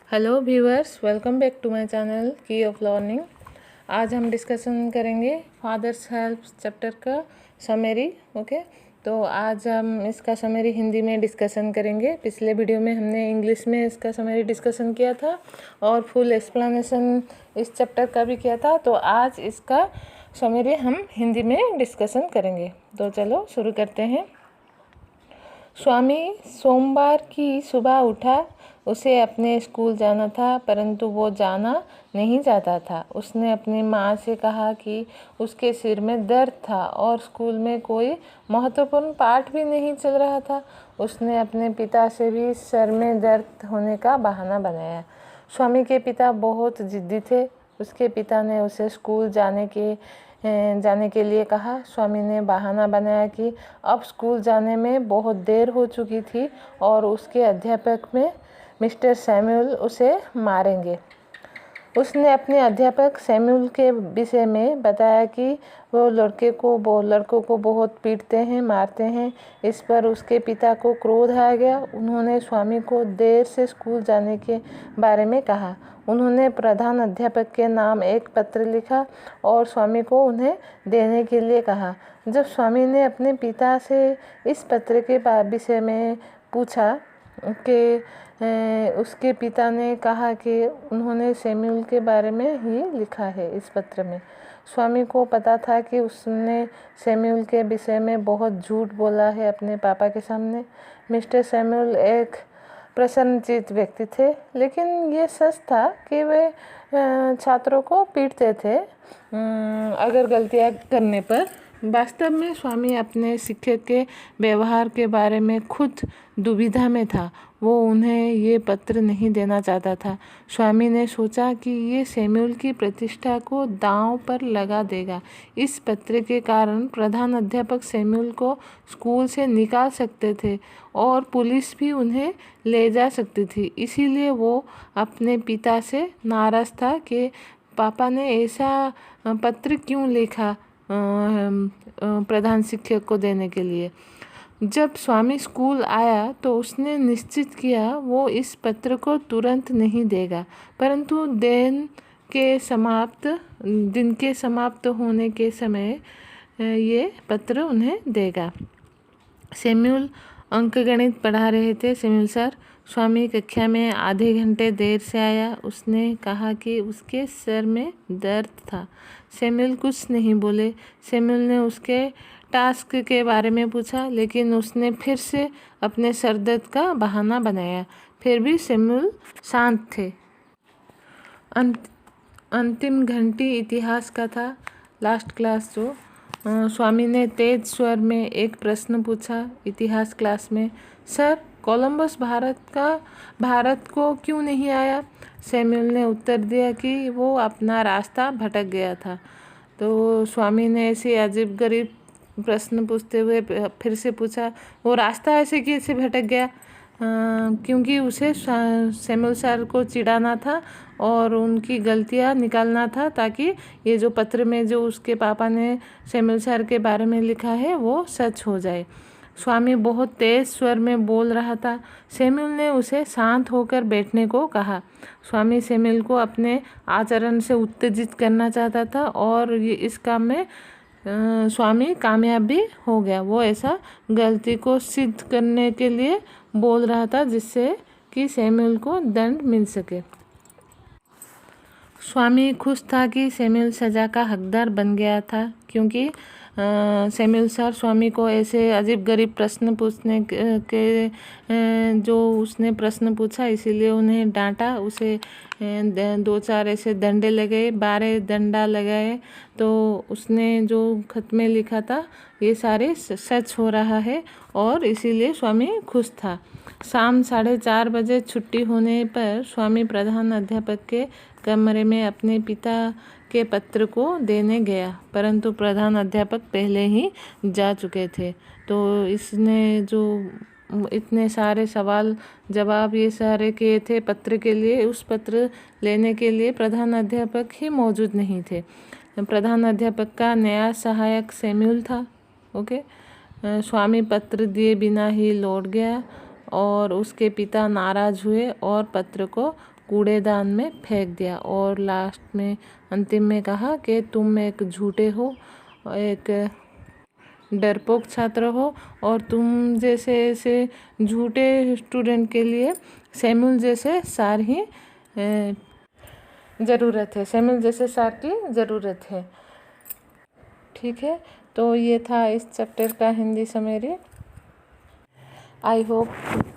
Hello viewers, welcome back to my channel key of learning. आज हम discussion करेंगे father's help chapter का summary. Okay, तो आज हम इसका समरी हिंदी में डिस्कशन करेंगे। पिछले वीडियो में हमने इंग्लिश में इसका समरी डिस्कशन किया था और फुल एक्सप्लेनेशन इस चैप्टर का भी किया था। तो आज इसका समरी हम हिंदी में डिस्कशन करेंगे। तो चलो शुरू करते हैं। स्वामी सोमवार की सुबह उठा। उसे अपने स्कूल जाना था, परंतु वो जाना नहीं चाहता था। उसने अपनी माँ से कहा कि उसके सिर में दर्द था और स्कूल में कोई महत्वपूर्ण पाठ भी नहीं चल रहा था। उसने अपने पिता से भी सर में दर्द होने का बहाना बनाया। स्वामी के पिता बहुत जिद्दी थे। उसके पिता ने उसे स्कूल जाने के लिए कहा। स्वामी ने बहाना बनाया कि अब स्कूल जाने में बहुत देर हो चुकी थी और उसके अध्यापक में मिस्टर सैमुअल उसे मारेंगे। उसने अपने अध्यापक सैमुअल के विषय में बताया कि वो लड़कों को बहुत पीटते हैं, मारते हैं। इस पर उसके पिता को क्रोध आ गया। उन्होंने स्वामी को देर से स्कूल जाने के बारे में कहा। उन्होंने प्रधान अध्यापक के नाम एक पत्र लिखा और स्वामी को उन्हें देने के लिए कहा। जब स्वामी ने अपने पिता से इस पत्र के विषय में पूछा कि उसके पिता ने कहा कि उन्होंने सैमुअल के बारे में ही लिखा है इस पत्र में। स्वामी को पता था कि उसने सैमुअल के विषय में बहुत झूठ बोला है अपने पापा के सामने। मिस्टर सैमुअल एक प्रसन्नचित्त व्यक्ति थे, लेकिन ये सच था कि वे छात्रों को पीटते थे अगर गलतियाँ करने पर। वास्तव में स्वामी अपने शिक्षक के व्यवहार के बारे में खुद दुविधा में था। वो उन्हें ये पत्र नहीं देना चाहता था। स्वामी ने सोचा कि ये सैमुअल की प्रतिष्ठा को दांव पर लगा देगा। इस पत्र के कारण प्रधान अध्यापक सैमुअल को स्कूल से निकाल सकते थे और पुलिस भी उन्हें ले जा सकती थी। इसीलिए वो अपने पिता से नाराज़ था कि पापा ने ऐसा पत्र क्यों लिखा प्रधान शिक्षक को देने के लिए। जब स्वामी स्कूल आया तो उसने निश्चित किया वो इस पत्र को तुरंत नहीं देगा, परंतु दिन के समाप्त होने के समय ये पत्र उन्हें देगा। सैमुअल अंकगणित पढ़ा रहे थे। Samuel sir. स्वामी कक्षा में आधे घंटे देर से आया। उसने कहा कि उसके सर में दर्द था। सैमुअल कुछ नहीं बोले। सैमुअल ने उसके टास्क के बारे में पूछा, लेकिन उसने फिर से अपने सर दर्द का बहाना बनाया। फिर भी सैमुअल शांत थे। अंतिम घंटी इतिहास का था, लास्ट क्लास जो। स्वामी ने तेज स्वर में एक प्रश्न पूछा इतिहास क्लास में। सर, कोलंबस भारत को क्यों नहीं आया? सैमुअल ने उत्तर दिया कि वो अपना रास्ता भटक गया था। तो स्वामी ने ऐसे अजीब-गरीब प्रश्न पूछते हुए फिर से पूछा, वो रास्ता ऐसे कैसे भटक गया? क्योंकि उसे सैमुअल सर को चिढ़ाना था और उनकी गलतियां निकालना था, ताकि ये जो पत्र में जो उसके पापा ने सैमुअल सर के बारे में लिखा है वो सच हो जाए। स्वामी बहुत तेज स्वर में बोल रहा था। सैमुअल ने उसे शांत होकर बैठने को कहा। स्वामी सैमुअल को अपने आचरण से उत्तेजित करना चाहता था और इस काम में स्वामी कामयाब भी हो गया। वो ऐसा गलती को सिद्ध करने के लिए बोल रहा था जिससे कि सैमुअल को दंड मिल सके। स्वामी खुश था कि सैमुअल सज़ा का हकदार बन गया था, क्योंकि सैमुअल सर स्वामी को ऐसे अजीब-गरीब प्रश्न पूछने के जो उसने प्रश्न पूछा, इसीलिए उन्हें डांटा। उसे 2-4 ऐसे डंडे लगाए, 12 डंडा लगाए। तो उसने जो खत में लिखा था ये सारे सच हो रहा है और इसीलिए स्वामी खुश था। शाम 4:30 बजे छुट्टी होने पर स्वामी प्रधान अध्यापक के कमरे में अपने पिता के पत्र को देने गया, परंतु प्रधान अध्यापक पहले ही जा चुके थे। तो इसने जो इतने सारे सवाल जवाब ये सारे किए थे पत्र के लिए, उस पत्र लेने के लिए प्रधान अध्यापक ही मौजूद नहीं थे। प्रधान अध्यापक का नया सहायक सैमुअल था। ओके, स्वामी पत्र दिए बिना ही लौट गया और उसके पिता नाराज़ हुए और पत्र को कूड़ेदान में फेंक दिया और लास्ट में अंतिम में कहा कि तुम एक झूठे हो, एक डरपोक छात्र हो और तुम जैसे ऐसे झूठे स्टूडेंट के लिए सैमुअल जैसे सर ही ज़रूरत है, सैमुअल जैसे सर की ज़रूरत है। ठीक है, तो ये था इस चैप्टर का हिंदी समरी। आई होप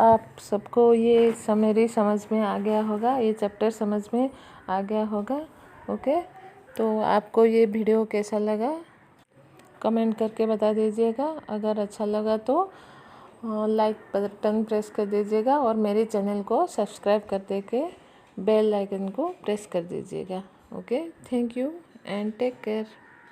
आप सबको ये समरी समझ में आ गया होगा, ये चैप्टर समझ में आ गया होगा। ओके, तो आपको ये वीडियो कैसा लगा कमेंट करके बता दीजिएगा। अगर अच्छा लगा तो लाइक बटन प्रेस कर दीजिएगा और मेरे चैनल को सब्सक्राइब कर दे के बेल आइकन को प्रेस कर दीजिएगा। Okay, thank you and take care.